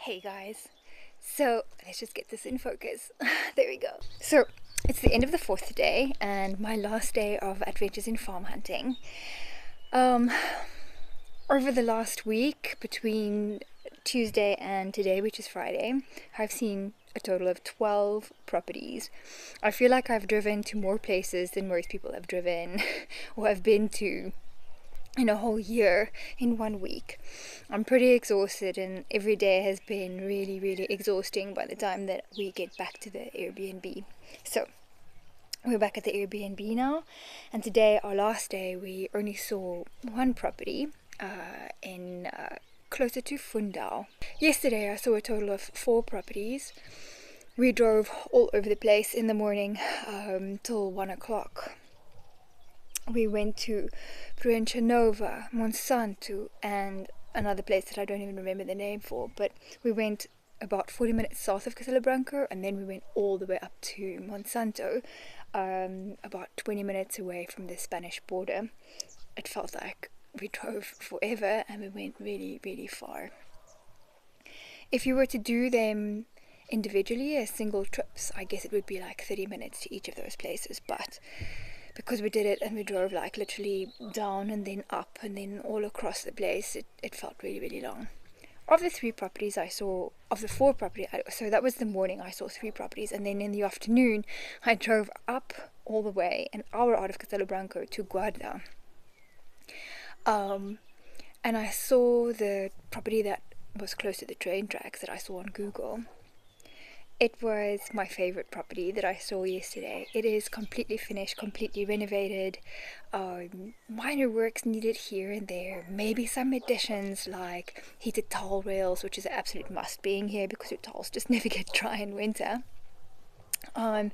Hey guys, so let's just get this in focus. There we go. So it's the end of the fourth day and my last day of adventures in farm hunting. Over the last week, between Tuesday and today, which is Friday, I've seen a total of 12 properties. I feel like I've driven to more places than most people have driven or have been to in a whole year in 1 week. I'm pretty exhausted and every day has been really exhausting by the time that we get back to the Airbnb. So we're back at the Airbnb now, and today, our last day, we only saw one property in closer to Fundao. Yesterday I saw a total of 4 properties. We drove all over the place in the morning till 1 o'clock. We went to Nova, Monsanto, and another place that I don't even remember the name for, but we went about 40 minutes south of Castelo Branco, and then we went all the way up to Monsanto, about 20 minutes away from the Spanish border. It felt like we drove forever and we went really far. If you were to do them individually as single trips, I guess it would be like 30 minutes to each of those places, but because we did it and we drove like literally down and then up and then all across the place, it felt really long. Of the 3 properties I saw, of the 4 properties, so that was the morning, I saw 3 properties, and then in the afternoon I drove up all the way an hour out of Castelo Branco to Guarda, and I saw the property that was close to the train tracks that I saw on Google. It was my favorite property that I saw yesterday. It is completely finished, completely renovated. Minor works needed here and there. Maybe some additions like heated towel rails, which is an absolute must being here because your towels just never get dry in winter. A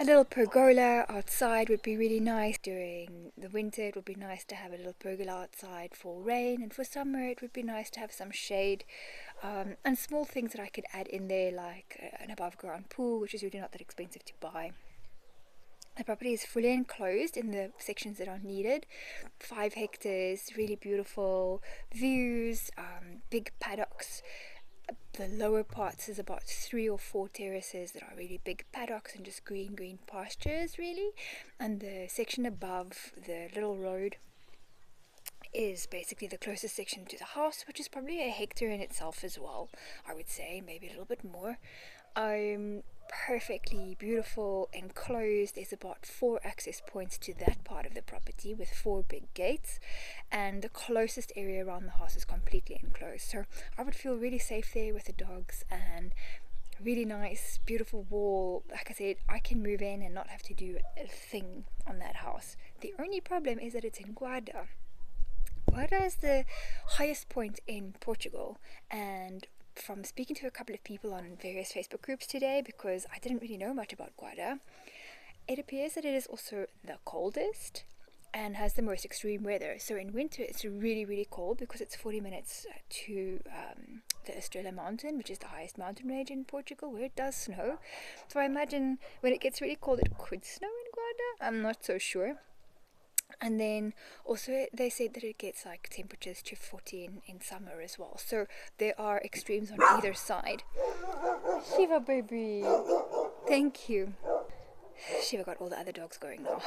little pergola outside would be really nice. During the winter it would be nice to have a little pergola outside for rain, and for summer it would be nice to have some shade, and small things that I could add in there, like an above ground pool, which is really not that expensive to buy. The property is fully enclosed in the sections that are needed. 5 hectares, really beautiful views, big paddocks. The lower parts is about 3 or 4 terraces that are really big paddocks and just green pastures really, and the section above the little road is basically the closest section to the house, which is probably a hectare in itself as well, I would say, maybe a little bit more. Perfectly beautiful, enclosed. There's about 4 access points to that part of the property with 4 big gates, and the closest area around the house is completely enclosed, so I would feel really safe there with the dogs, and really nice, beautiful wall. Like I said, I can move in and not have to do a thing on that house. The only problem is that it's in Guarda. Guarda is the highest point in Portugal, and from speaking to a couple of people on various Facebook groups today, because I didn't really know much about Guarda, it appears that it is also the coldest and has the most extreme weather. So in winter it's really cold because it's 40 minutes to the Estrela mountain, which is the highest mountain range in Portugal, where it does snow. So I imagine when it gets really cold it could snow in Guarda. I'm not so sure. And then also they said that it gets like temperatures to 40 in summer as well. So there are extremes on either side. Shiva baby, thank you. Shiva got all the other dogs going now.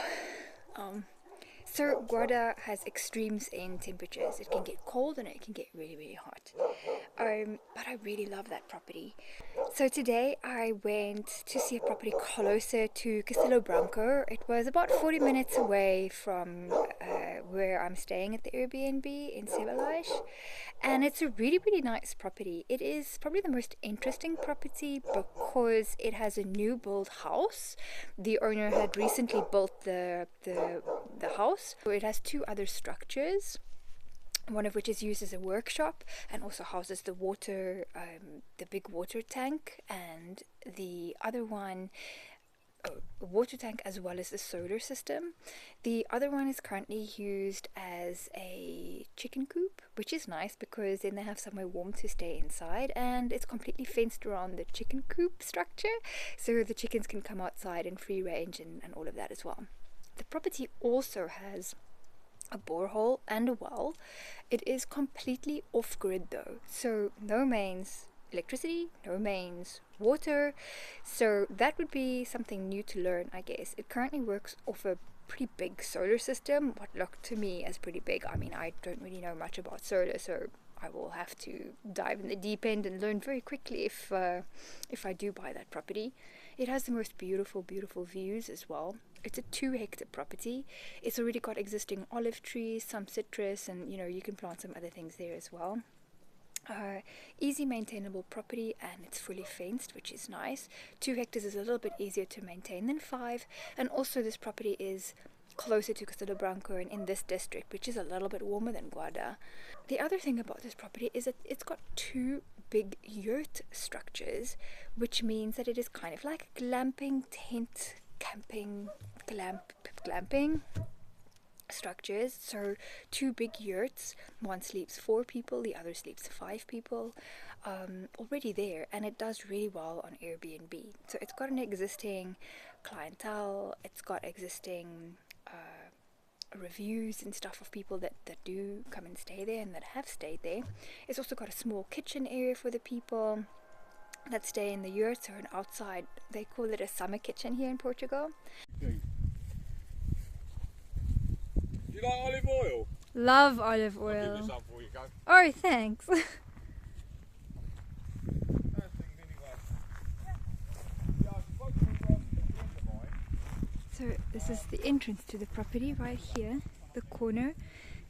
So Guarda has extremes in temperatures. It can get cold and it can get really hot. But I really love that property. So today I went to see a property closer to Castelo Branco. It was about 40 minutes away from where I'm staying at the Airbnb in Sevalage, and it's a really nice property. It is probably the most interesting property because it has a new build house. The owner had recently built the house, so it has 2 other structures, one of which is used as a workshop and also houses the water, the big water tank, and the other one, a water tank as well as the solar system. The other one is currently used as a chicken coop, which is nice because then they have somewhere warm to stay inside, and it's completely fenced around the chicken coop structure, so the chickens can come outside in free range and all of that as well. The property also has a borehole and a well. It is completely off-grid though, so no mains, electricity, no mains water. So that would be something new to learn, I guess. It currently works off a pretty big solar system, what looked to me as pretty big. I mean, I don't really know much about solar, so I will have to dive in the deep end and learn very quickly if I do buy that property. It has the most beautiful views as well. It's a 2-hectare property. It's already got existing olive trees, some citrus, and you can plant some other things there as well. Easy maintainable property, and it's fully fenced, which is nice. 2 hectares is a little bit easier to maintain than 5, and also this property is closer to Castelo Branco and in this district, which is a little bit warmer than Guarda. The other thing about this property is that it's got 2 big yurt structures, which means that it is kind of like glamping, tent, camping, glamping structures. So 2 big yurts, one sleeps 4 people, the other sleeps 5 people, already there, and it does really well on Airbnb. So it's got an existing clientele, it's got existing reviews and stuff of people that do come and stay there and that have stayed there. It's also got a small kitchen area for the people that stay in the yurts, or an outside, they call it a summer kitchen here in Portugal. Do you like olive oil? Love olive I'll oil. give you some before you go. Oh, thanks. So this is the entrance to the property right here, the corner,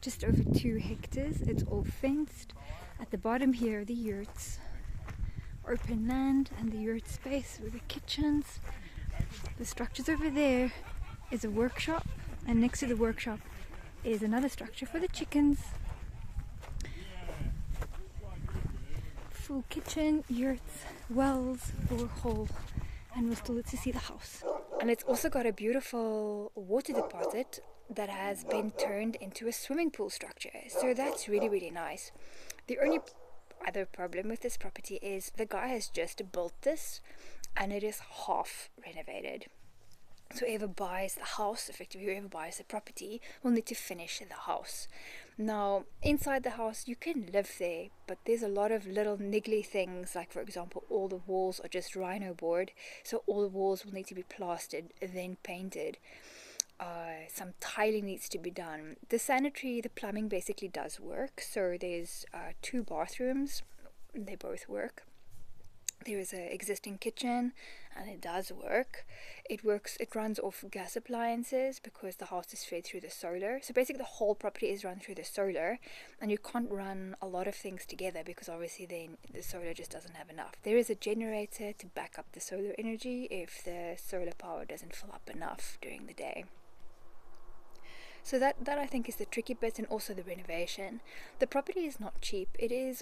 just over 2 hectares. It's all fenced. At the bottom here are the yurts, open land, and the yurt space with the kitchens. The structures over there is a workshop, and next to the workshop is another structure for the chickens. Full kitchen, yurts, wells, borehole, and we're still to see the house. And it's also got a beautiful water deposit that has been turned into a swimming pool structure. So that's really nice. The only other problem with this property is the guy has just built this and it is half renovated. So whoever buys the house, effectively whoever buys the property, will need to finish the house. Now, inside the house, you can live there, but there's a lot of little niggly things, like for example, all the walls are just rhino board, so all the walls will need to be plastered, then painted. Some tiling needs to be done. The plumbing basically does work, so there's 2 bathrooms, they both work. There is an existing kitchen and it does work. It runs off gas appliances because the house is fed through the solar. So basically the whole property is run through the solar, and you can't run a lot of things together because obviously then the solar just doesn't have enough. There is a generator to back up the solar energy if the solar power doesn't fill up enough during the day. So that I think is the tricky bit, and also the renovation. The property is not cheap. It's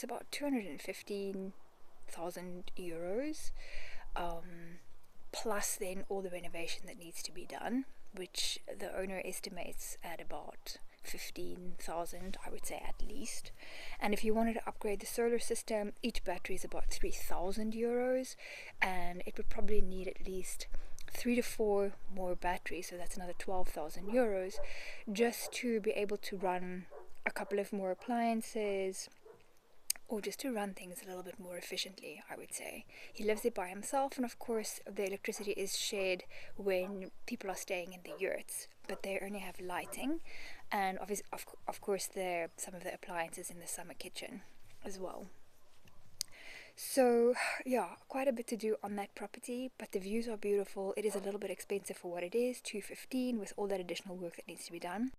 about 215,000 euros, plus then all the renovation that needs to be done, which the owner estimates at about 15,000, I would say at least. And if you wanted to upgrade the solar system, each battery is about 3,000 euros, and it would probably need at least 3 to 4 more batteries, so that's another 12,000 euros, just to be able to run a couple of more appliances, or just to run things a little bit more efficiently, I would say. He lives there by himself, and of course the electricity is shared when people are staying in the yurts, but they only have lighting, and obviously, of course, some of the appliances in the summer kitchen as well. So yeah, quite a bit to do on that property, but the views are beautiful. It is a little bit expensive for what it is, 215, with all that additional work that needs to be done.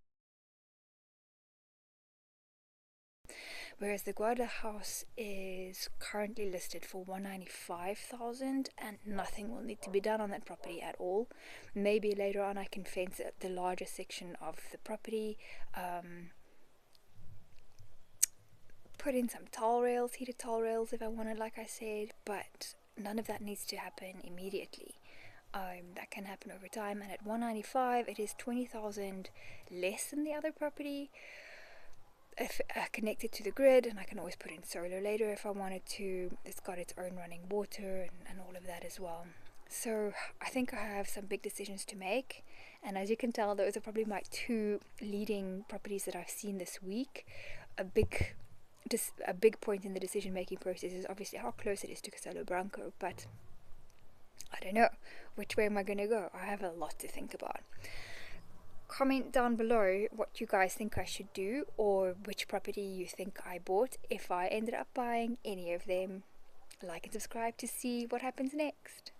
Whereas the Guarda house is currently listed for 195,000, and nothing will need to be done on that property at all. Maybe later on I can fence the larger section of the property, put in some heated tall rails if I wanted, like I said, but none of that needs to happen immediately. That can happen over time, and at 195 it is 20,000 less than the other property. If connected to the grid, and I can always put in solar later if I wanted to. It's got its own running water and all of that as well. So I think I have some big decisions to make, and as you can tell, those are probably my 2 leading properties that I've seen this week. A big a big point in the decision-making process is obviously how close it is to Castelo Branco, but I don't know. Which way am I going to go? I have a lot to think about. Comment down below what you guys think I should do, or which property you think I bought, if I ended up buying any of them. Like and subscribe to see what happens next.